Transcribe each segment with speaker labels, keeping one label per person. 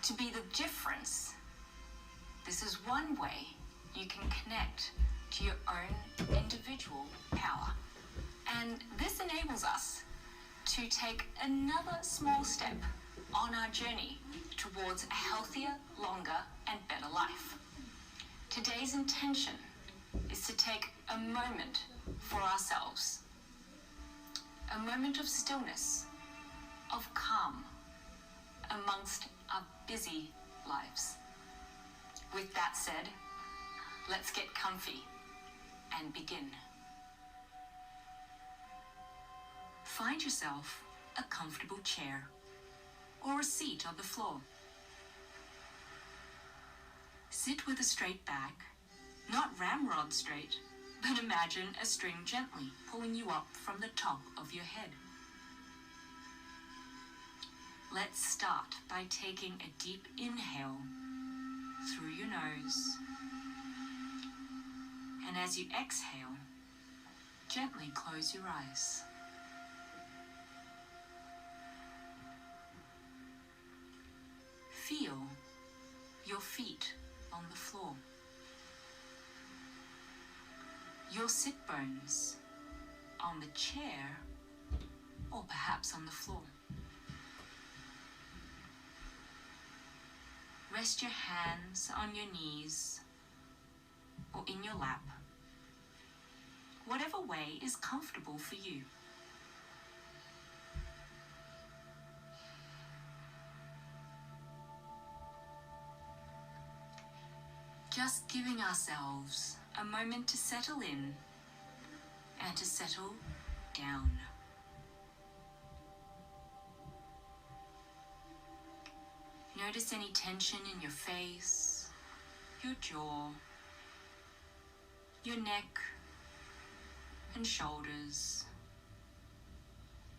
Speaker 1: to be the difference. This is one way you can connect to your own individual power. And this enables us to take another small step on our journey towards a healthier, longer, and better life. Today's intention is to take a moment for ourselves, a moment of stillness, of calm amongst our busy lives. With that said, let's get comfy and begin. Find yourself a comfortable chair or a seat on the floor. Sit with a straight back, not ramrod straight, but imagine a string gently pulling you up from the top of your head. Let's start by taking a deep inhale through your nose. And as you exhale, gently close your eyes. Feel your feet on the floor, your sit bones on the chair or perhaps on the floor. Rest your hands on your knees or in your lap, whatever way is comfortable for you. Just giving ourselves a moment to settle in and to settle down. Notice any tension in your face, your jaw, your neck and shoulders,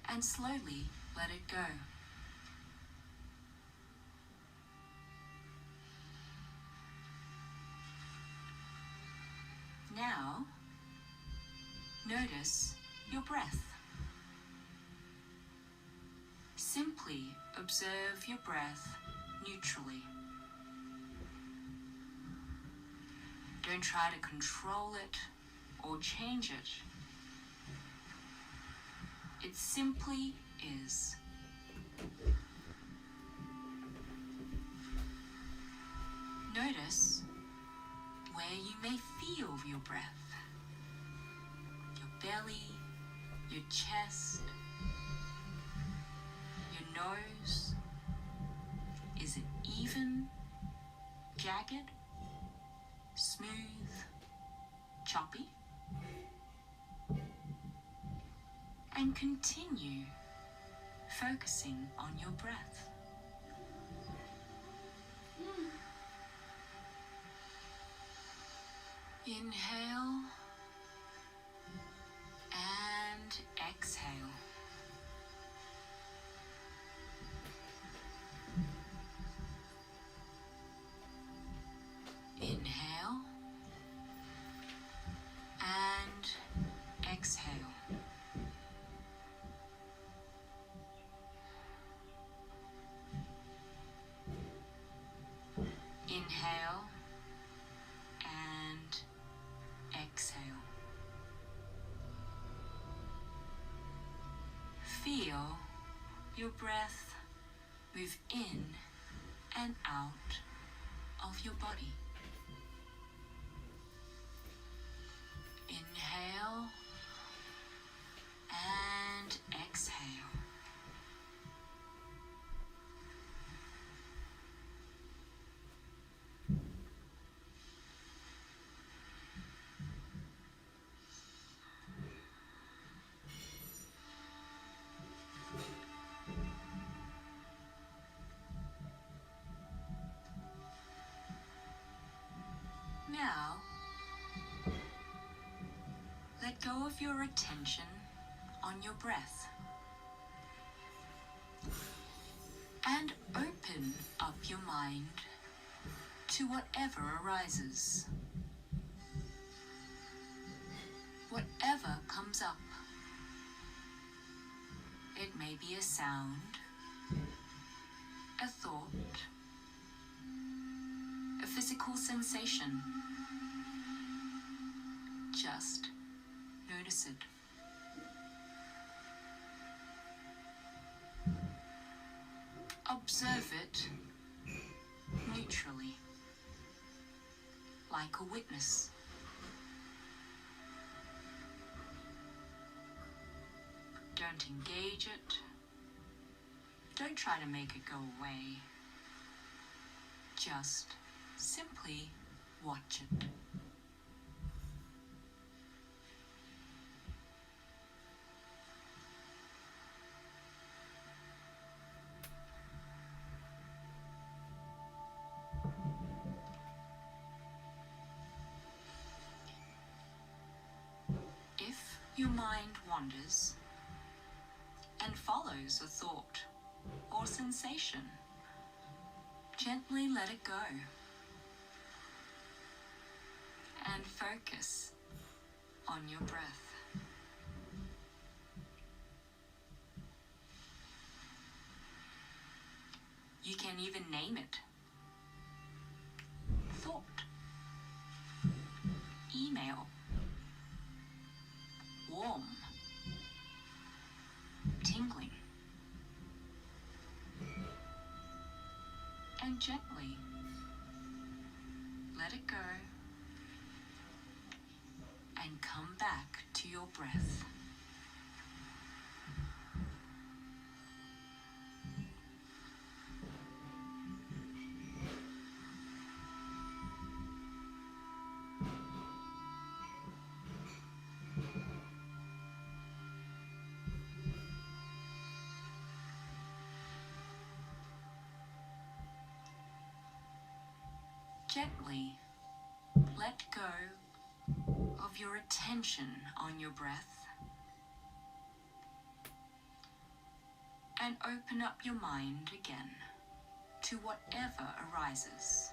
Speaker 1: and slowly let it go. Now, notice your breath. Simply observe your breath neutrally. Don't try to control it or change it. It simply is. Notice where you may feel your breath. Your belly, your chest, your nose. Is it even, jagged, smooth, choppy? And continue focusing on your breath. Inhale and exhale. Inhale and exhale. Inhale and exhale. Feel your breath move in and out of your body. Inhale and exhale. Now, let go of your attention on your breath and open up your mind to whatever arises. Whatever comes up. It may be a sound, a thought, physical sensation. Just notice it. Observe it neutrally, like a witness. Don't engage it. Don't try to make it go away. Just simply watch it. If your mind wanders and follows a thought or sensation, gently let it go and focus on your breath. You can even name it. Thought, email, warm, tingling, and gently let it go and come back to your breath. Gently let go of your attention on your breath and open up your mind again to whatever arises.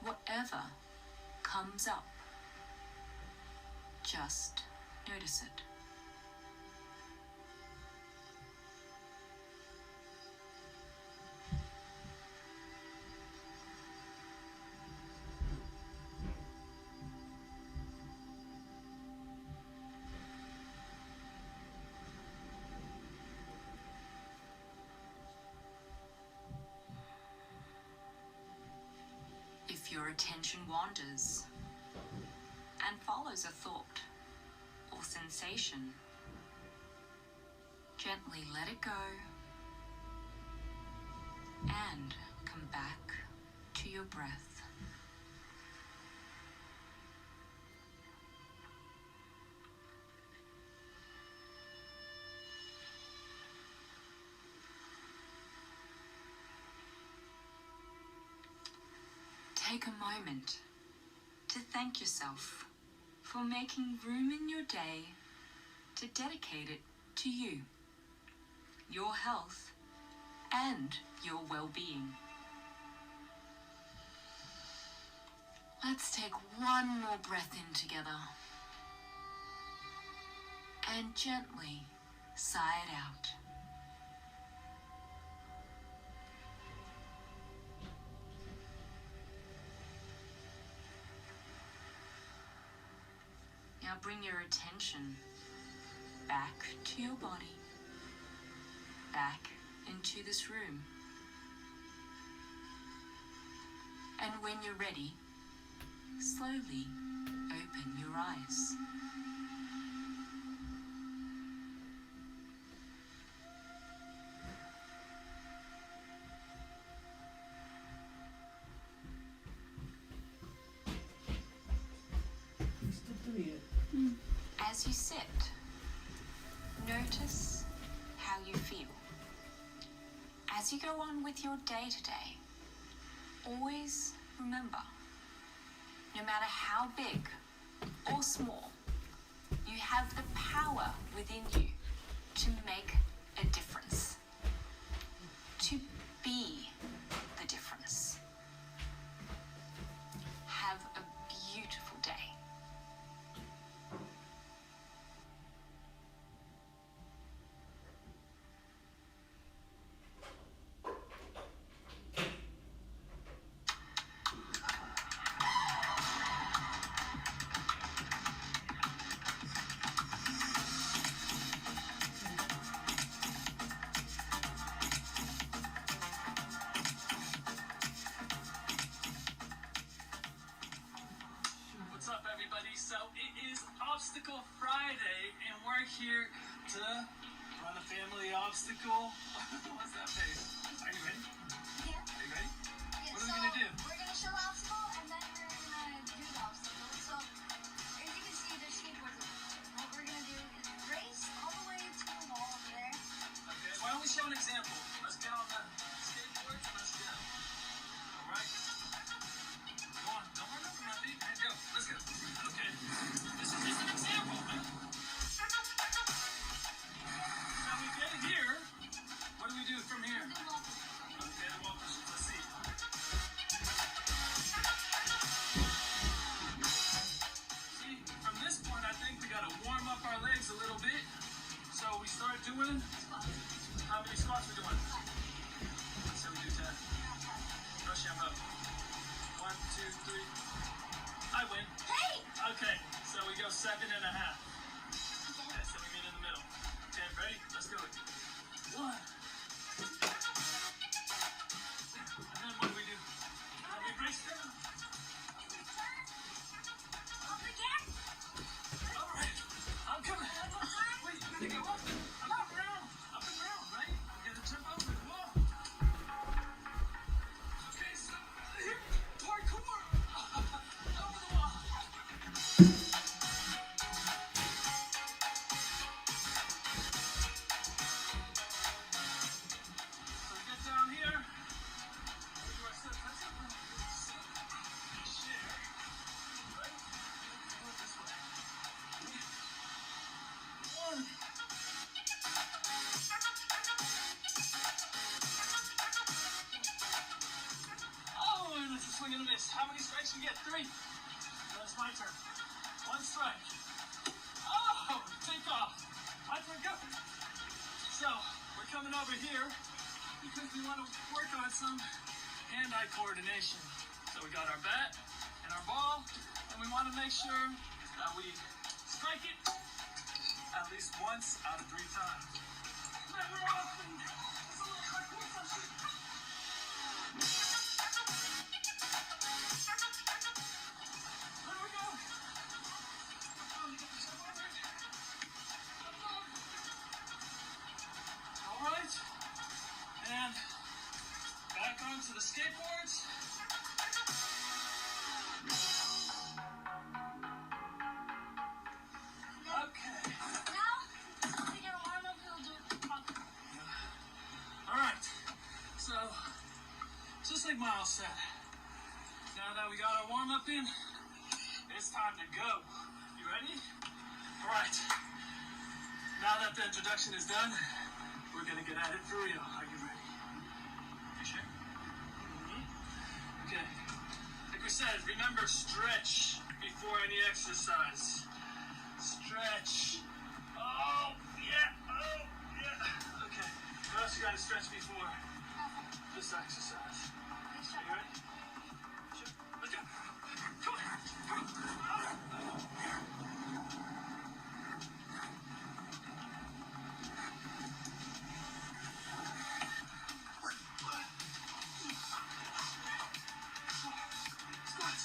Speaker 1: Whatever comes up, just notice it. If your attention wanders and follows a thought or sensation, gently let it go and come back to your breath. Take a moment to thank yourself for making room in your day to dedicate it to you, your health, and your well-being. Let's take one more breath in together and gently sigh it out. Now bring your attention back to your body, back into this room. And when you're ready, slowly open your eyes. As you sit, notice how you feel. As you go on with your day to day, always remember, no matter how big or small, you have the power within you to make a difference, to be the difference. Have a beautiful day.
Speaker 2: What's that face? Are you ready?
Speaker 3: Yeah.
Speaker 2: Are you ready?
Speaker 3: Yeah,
Speaker 2: What are we gonna do?
Speaker 3: We're gonna show the obstacle and then we're gonna do the obstacle. So as you can see, there's skateboards. What we're gonna do is race all the way to the wall over there.
Speaker 2: Okay. Why don't we show an example? Let's get on the skateboards and let's go. All right. Go on. Don't run over my feet, man. Go. Let's go. Okay. This is just an example, man. Now we get here. What do we do from here?
Speaker 3: Do wall.
Speaker 2: Okay, the wall push. Let's see. See, from this point, I think we gotta warm up our legs a little bit. So we start doing. How many squats we doing? So we do 10. Rush him up. 1, 2, 3. I win.
Speaker 3: Hey!
Speaker 2: Okay, so we go 7.5. Okay, so we meet in the middle. Okay, ready? Let's do it. 1. And then what do we do? And we race down.
Speaker 3: Up again?
Speaker 2: All right, I'm coming. Wait, you gotta go up. Up and round. Up and round, right? We gotta jump over the wall. Okay, so here, parkour. Over the wall. So we get down here. We do our step. That's it. Share. Right? Go this way. 1. Oh, and it's a swing and a miss. How many strikes you get? 3. That's my turn. 1 strike. Oh, take off. My turn, go. So, we're coming over here because we want to work on some hand-eye coordination. So we got our bat and our ball, and we want to make sure that we strike it at least once out of 3 times. Never often. It's a little parkour session. Where do we go? All right. And back onto the skateboards. Okay.
Speaker 3: Now, we gotta warm up. We'll do it properly.
Speaker 2: All right. So, just like Miles said, now that we got our warm-up in, it's time to go. You ready? All right. Now that the introduction is done, we're gonna get at it for real. Are you ready? You sure? Okay. Like we said, remember, stretch before any exercise. Stretch. Oh, yeah. Oh, yeah. Okay. What else you gotta stretch before this exercise? Are you ready? Sure. Let's go. Come on. Squats.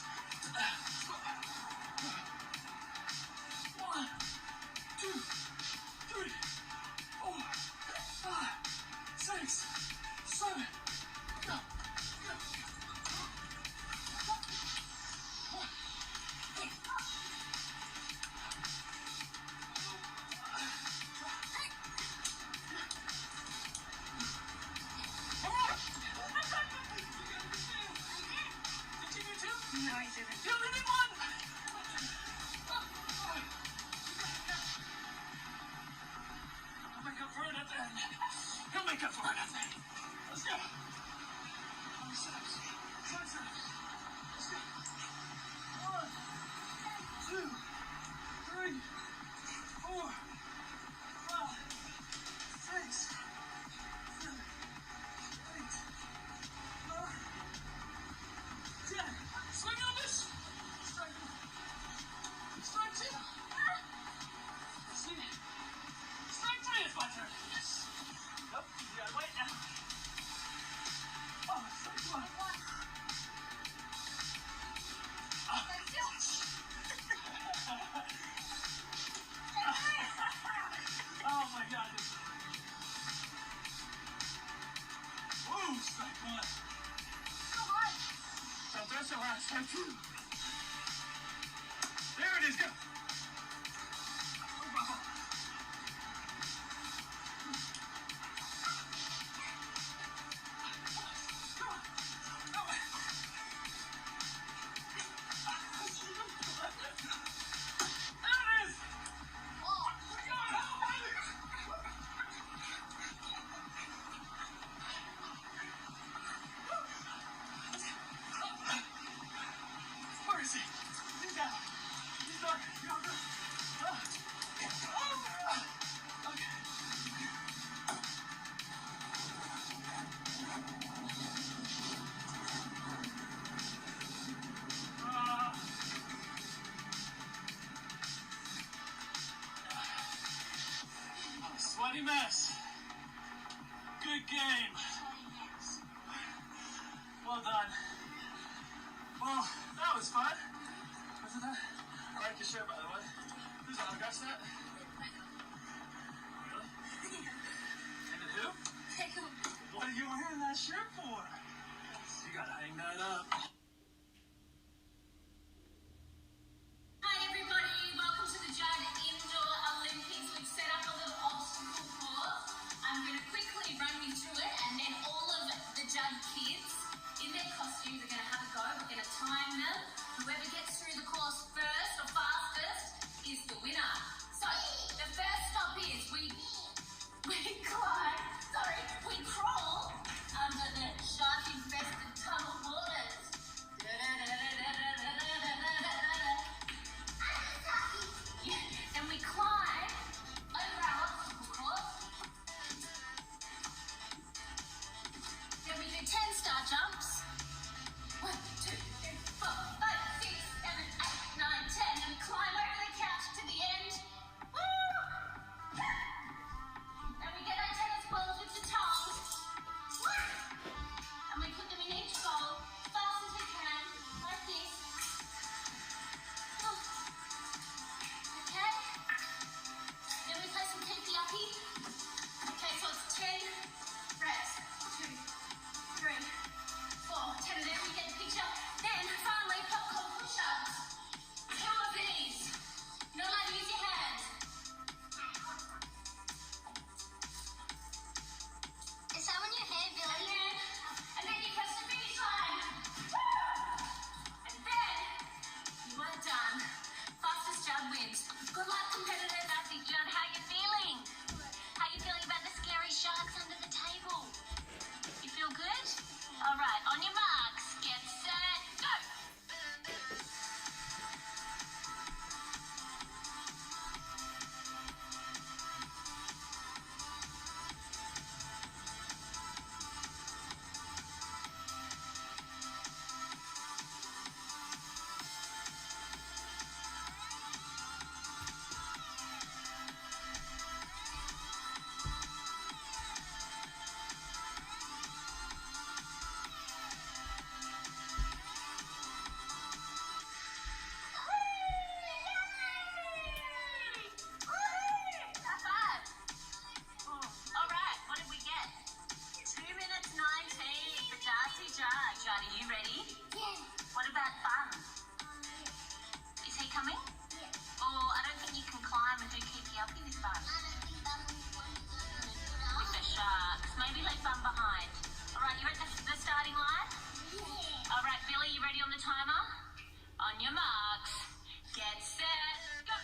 Speaker 2: 1, 2, 3, 4, 5, 6, 7. Go. Go. Continue to.
Speaker 3: No, I didn't.
Speaker 2: You only need 1. He'll make up for it at the end. He'll make up for it at the end. Let's go. How many steps? 10 steps. Let's go. 1, 2, 3, 4, 5, 6, 7, 8, 9, 10. Swing on this. Strike 1. Strike 2. See? Strike 3 is my turn. Yes. Nope. You gotta wait now. Oh, strike 1. Strike one.
Speaker 3: So hard.
Speaker 2: Don't throw so hard. Strike two. There it is. Go. Where is he? He's down. He's done. You're good. Okay. Sweaty mess. Good game. Well done. Well, that was fun. Wasn't it? I like your shirt, by the way. Who's autographed that? Really? And who? What are you wearing that shirt for? You gotta hang that up.
Speaker 1: Hi everybody, welcome to the Judd Indoor Olympics. We've set up a little obstacle course. I'm going to quickly run you through it, and then all of the Judd kids in their costumes are going to have a go. We're going to time them. Whoever gets through the course first or fastest is the winner. So the first stop is we crawl under the shark-infested tunnel waters. Then we climb over our obstacle course. Then we do 10-star jumps. 1, 2, 3, 4, 5, 6, 7, 8, 9, 10. And we climb over the couch to the end. Woo! And we get our tennis balls with the tongs. Woo! And we put them in each bowl as fast as we can, like this. Oh. Okay? Then we play some keepy uppy. Okay, so it's 10 reps. 2, 3, 4, 10, and then we get the picture. Then finally, popcorn push-ups. 2 of these. You're not allowed to use your hands.
Speaker 3: Is that on your hair, Billy?
Speaker 1: And then you press the finish line. Woo! And then you are done. Fastest Judd wins. Good luck, competitors. I think, Judd, how you feeling? How you feeling about the scary sharks under the table? You feel good? All right, on your marks, get set, go! Judd, are you ready?
Speaker 3: Yeah.
Speaker 1: What about Bun? Is he coming?
Speaker 3: Yeah.
Speaker 1: Or I don't think you can climb and do keepy uppy with Bun.
Speaker 3: I don't think that one's going to do
Speaker 1: With the sharks. Maybe leave Bun behind. All right, you're at the starting line?
Speaker 3: Yeah.
Speaker 1: All right, Billy, you ready on the timer? On your marks. Get set. Go.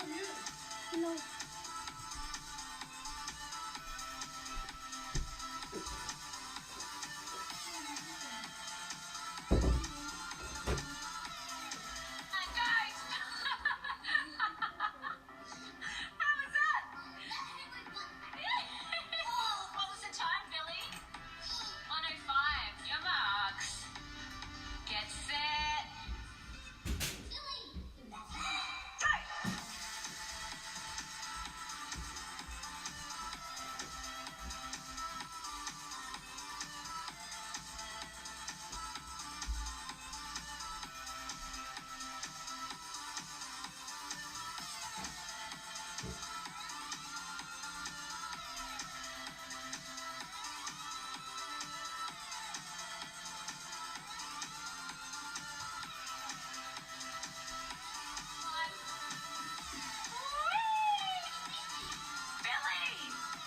Speaker 3: No.
Speaker 1: Hi guys! How was that? What was the time, Billy? 1:05. Your marks. Get set. Go! Billy!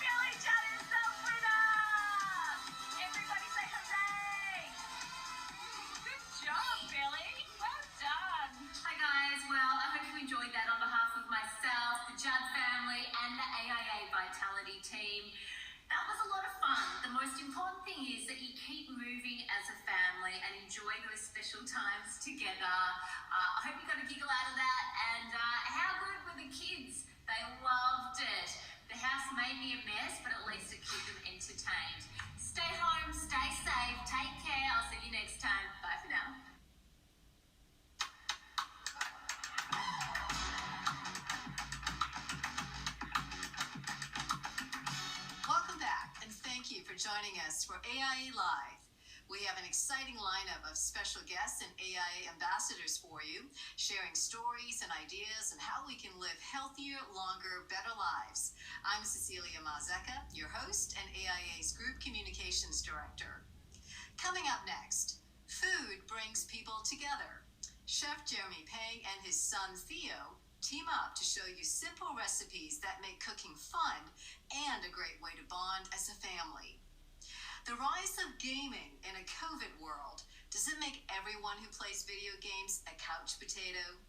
Speaker 1: Billy Judd is the winner! Everybody say hooray! Good job, Billy. Well done. Hi guys. Well, I hope you enjoyed that on behalf of myself, the Judd family, and the AIA Vitality team. That was a lot of fun. The most important thing is that you keep moving as a family and enjoy those special times together. I hope you got a giggle out of that. And how good were the kids? They loved it. The house may be a mess, but at least it kept them entertained. Stay home, stay safe, take care. I'll see you next time. Bye for now.
Speaker 4: Welcome back, and thank you for joining us for AIA Live. We have an exciting lineup of special guests and AIA ambassadors for you, sharing stories and ideas on how we can live healthier, longer, better lives. I'm Cecilia Mazeka, your host and AIA's Group Communications Director. Coming up next, food brings people together. Chef Jeremy Pang and his son Theo team up to show you simple recipes that make cooking fun and a great way to bond as a family. The rise of gaming in a COVID world, does it make everyone who plays video games a couch potato?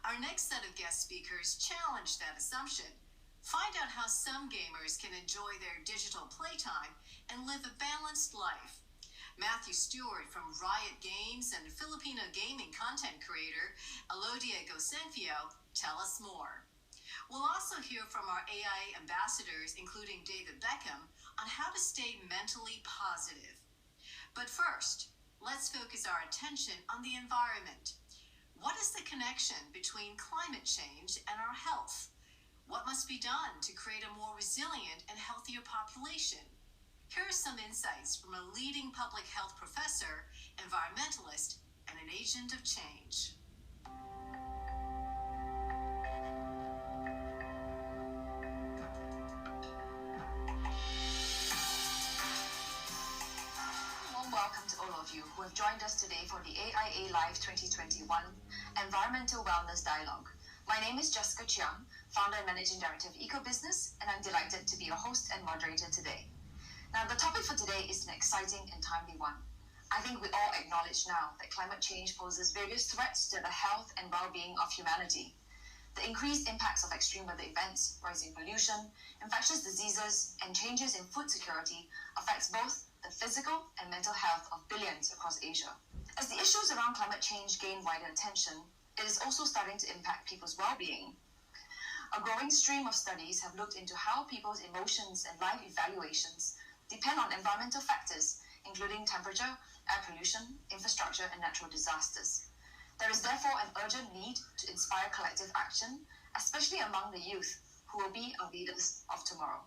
Speaker 4: Our next set of guest speakers challenge that assumption. Find out how some gamers can enjoy their digital playtime and live a balanced life. Matthew Stewart from Riot Games and Filipino gaming content creator Elodia Gosenfio tell us more. We'll also hear from our AIA ambassadors, including David Beckham, on how to stay mentally positive. But first, let's focus our attention on the environment. What is the connection between climate change and our health? What must be done to create a more resilient and healthier population? Here are some insights from a leading public health professor, environmentalist, and an agent of change.
Speaker 5: Welcome to all of you who have joined us today for the AIA Live 2021 Environmental Wellness Dialogue. My name is Jessica Chiang, founder and managing director of EcoBusiness, and I'm delighted to be your host and moderator today. Now, the topic for today is an exciting and timely one. I think we all acknowledge now that climate change poses various threats to the health and well-being of humanity. The increased impacts of extreme weather events, rising pollution, infectious diseases, and changes in food security affects both the physical and mental health of billions across Asia. As the issues around climate change gain wider attention, it is also starting to impact people's well-being. A growing stream of studies have looked into how people's emotions and life evaluations depend on environmental factors, including temperature, air pollution, infrastructure, and natural disasters. There is therefore an urgent need to inspire collective action, especially among the youth, who will be our leaders of tomorrow.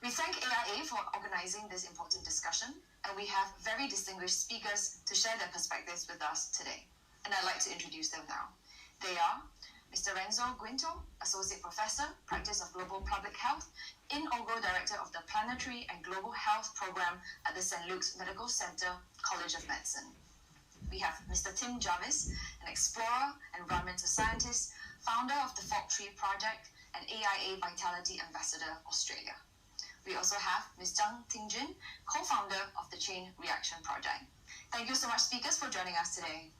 Speaker 5: We thank AIA for organizing this important discussion, and we have very distinguished speakers to share their perspectives with us today. And I'd like to introduce them now. They are Mr. Renzo Guinto, Associate Professor, Practice of Global Public Health, inaugural Director of the Planetary and Global Health Program at the St. Luke's Medical Center, College of Medicine. We have Mr. Tim Jarvis, an explorer and environmental scientist, founder of the Fort Tree Project and AIA Vitality Ambassador, Australia. We also have Ms. Zhang Tingjun, co-founder of the Chain Reaction Project. Thank you so much, speakers, for joining us today.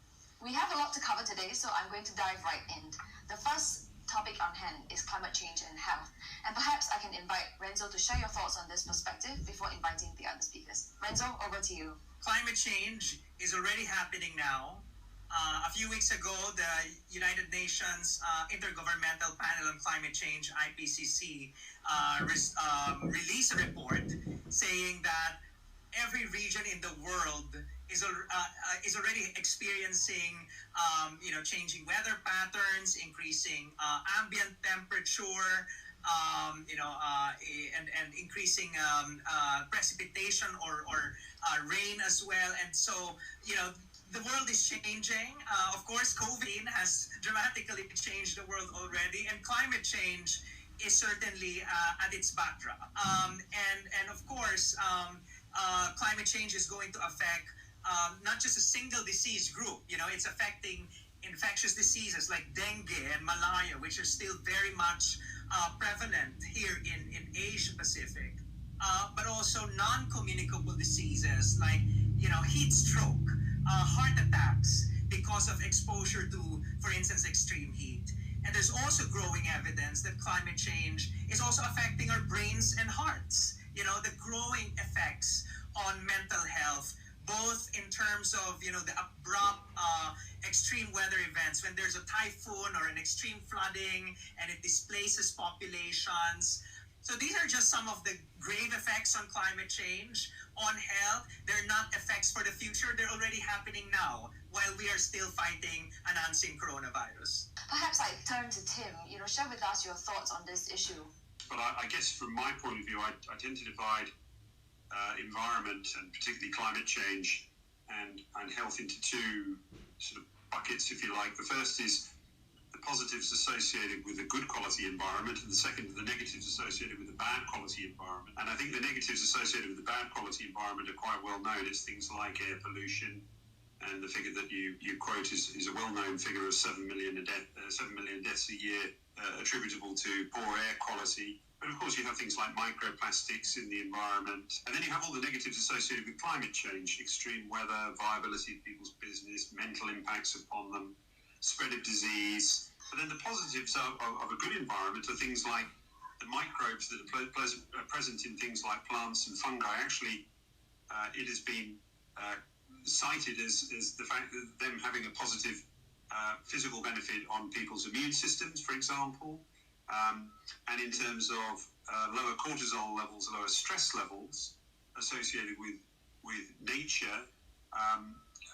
Speaker 5: We have a lot to cover today, so I'm going to dive right in. The first topic on hand change and health. And perhaps I can invite Renzo to share your thoughts on this perspective before inviting the other speakers. Renzo, over to you.
Speaker 6: Climate change is already happening now. A few weeks ago, the United Nations Intergovernmental Panel on Climate Change, IPCC, released a report saying that every region in the world is already experiencing, changing weather patterns, increasing ambient temperature, and increasing precipitation or rain as well. And so, the world is changing. Of course, COVID has dramatically changed the world already, and climate change is certainly at its backdrop. And of course, climate change is going to affect not just a single disease group. It's affecting infectious diseases like dengue and malaria, which are still very much prevalent here in Asia Pacific, but also non-communicable diseases like heat stroke, heart attacks because of exposure to, for instance, extreme heat. And there's also growing evidence that climate change is also affecting our brains and hearts. The growing effects on mental health, both in terms of the abrupt extreme weather events, when there's a typhoon or an extreme flooding and it displaces populations. So these are just some of the grave effects on climate change on health. They're not effects for the future. They're already happening now while we are still fighting an unseen coronavirus.
Speaker 5: Perhaps I turn to Tim. Share with us your thoughts on this issue.
Speaker 7: But I guess from my point of view, I tend to divide environment and particularly climate change and health into two sort of buckets, if you like. The first is the positives associated with a good quality environment, and the second, the negatives associated with a bad quality environment. And I think the negatives associated with the bad quality environment are quite well known. It's things like air pollution, and the figure that you quote is a well-known figure of 7 million deaths a year attributable to poor air quality. But of course you have things like microplastics in the environment, and then you have all the negatives associated with climate change: extreme weather, viability of people's business, mental impacts upon them, spread of disease. But then the positives of a good environment are things like the microbes that are present in things like plants and fungi. Actually, it has been cited as the fact that them having a positive physical benefit on people's immune systems, for example, and in terms of lower cortisol levels, lower stress levels associated with nature.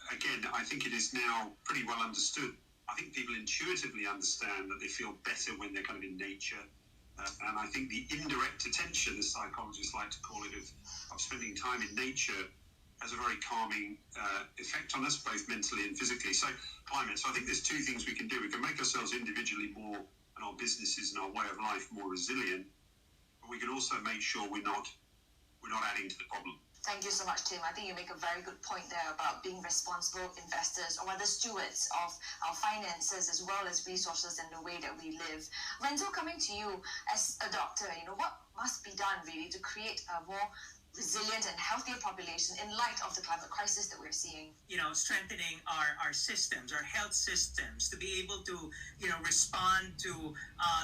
Speaker 7: Again, I think it is now pretty well understood. I think people intuitively understand that they feel better when they're kind of in nature. And I think the indirect attention, as psychologists like to call it, of spending time in nature has a very calming effect on us, both mentally and physically. So climate. So I think there's two things we can do. We can make ourselves individually more, and our businesses and our way of life more resilient, but we can also make sure we're not adding to the problem.
Speaker 5: Thank you so much, Tim. I think you make a very good point there about being responsible investors, or rather stewards of our finances as well as resources and the way that we live. Renzo, coming to you as a doctor, what must be done really to create a more resilient and healthier population in light of the climate crisis that we're seeing?
Speaker 6: Strengthening our systems, our health systems, to be able to, respond to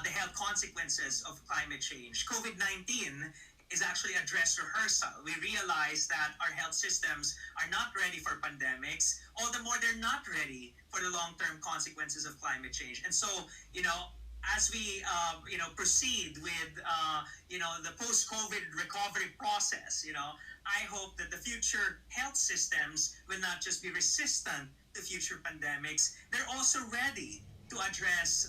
Speaker 6: the health consequences of climate change. COVID-19 is actually a dress rehearsal. We realize that our health systems are not ready for pandemics. All the more they're not ready for the long-term consequences of climate change. And so, as we proceed with the post-COVID recovery process, I hope that the future health systems will not just be resistant to future pandemics, they're also ready to address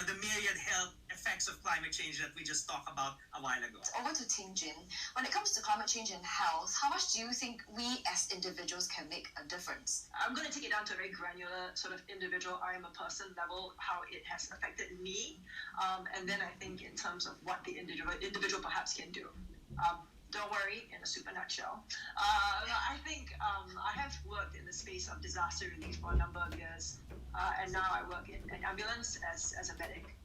Speaker 6: the myriad health effects of climate change that we just talked about a while ago.
Speaker 5: Over to Ting Jin. When it comes to climate change and health, how much do you think we as individuals can make a difference?
Speaker 8: I'm going to take it down to a very granular sort of individual, I am a person level, how it has affected me. And then I think in terms of what the individual perhaps can do. Don't worry, in a super nutshell. I think I have worked in the space of disaster relief for a number of years. And now I work in an ambulance as a medic.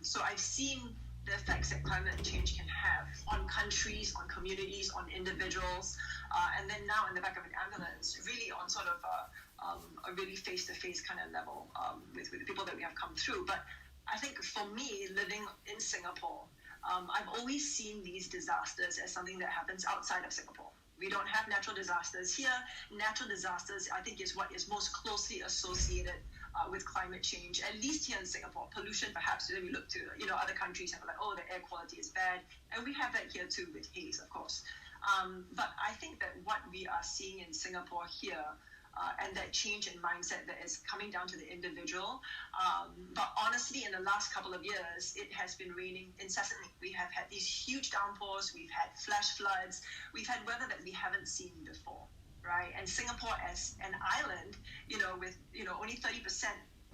Speaker 8: So I've seen the effects that climate change can have on countries, on communities, on individuals. And then now in the back of an ambulance, really on sort of a really face-to-face kind of level with the people that we have come through. But I think for me, living in Singapore, I've always seen these disasters as something that happens outside of Singapore. We don't have natural disasters here. Natural disasters, I think, is what is most closely associated with climate change, at least here in Singapore. Pollution, perhaps, when we look to other countries and we're like, oh, the air quality is bad, and we have that here too with haze, of course. But I think that what we are seeing in Singapore here, and that change in mindset that is coming down to the individual. But honestly, in the last couple of years, it has been raining incessantly. We have had these huge downpours, we've had flash floods, we've had weather that we haven't seen before, right? And Singapore as an island, with only 30%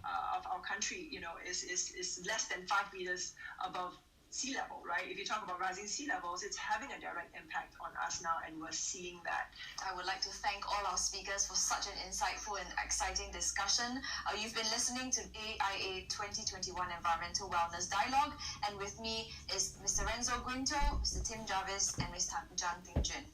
Speaker 8: of our country, is less than 5 meters above sea level, right? If you talk about rising sea levels, it's having a direct impact on us now, and we're seeing that.
Speaker 5: I would like to thank all our speakers for such an insightful and exciting discussion. You've been listening to AIA 2021 Environmental Wellness Dialogue, and with me is Mr. Renzo Guinto, Mr. Tim Jarvis, and Ms. Jan Ting Jun.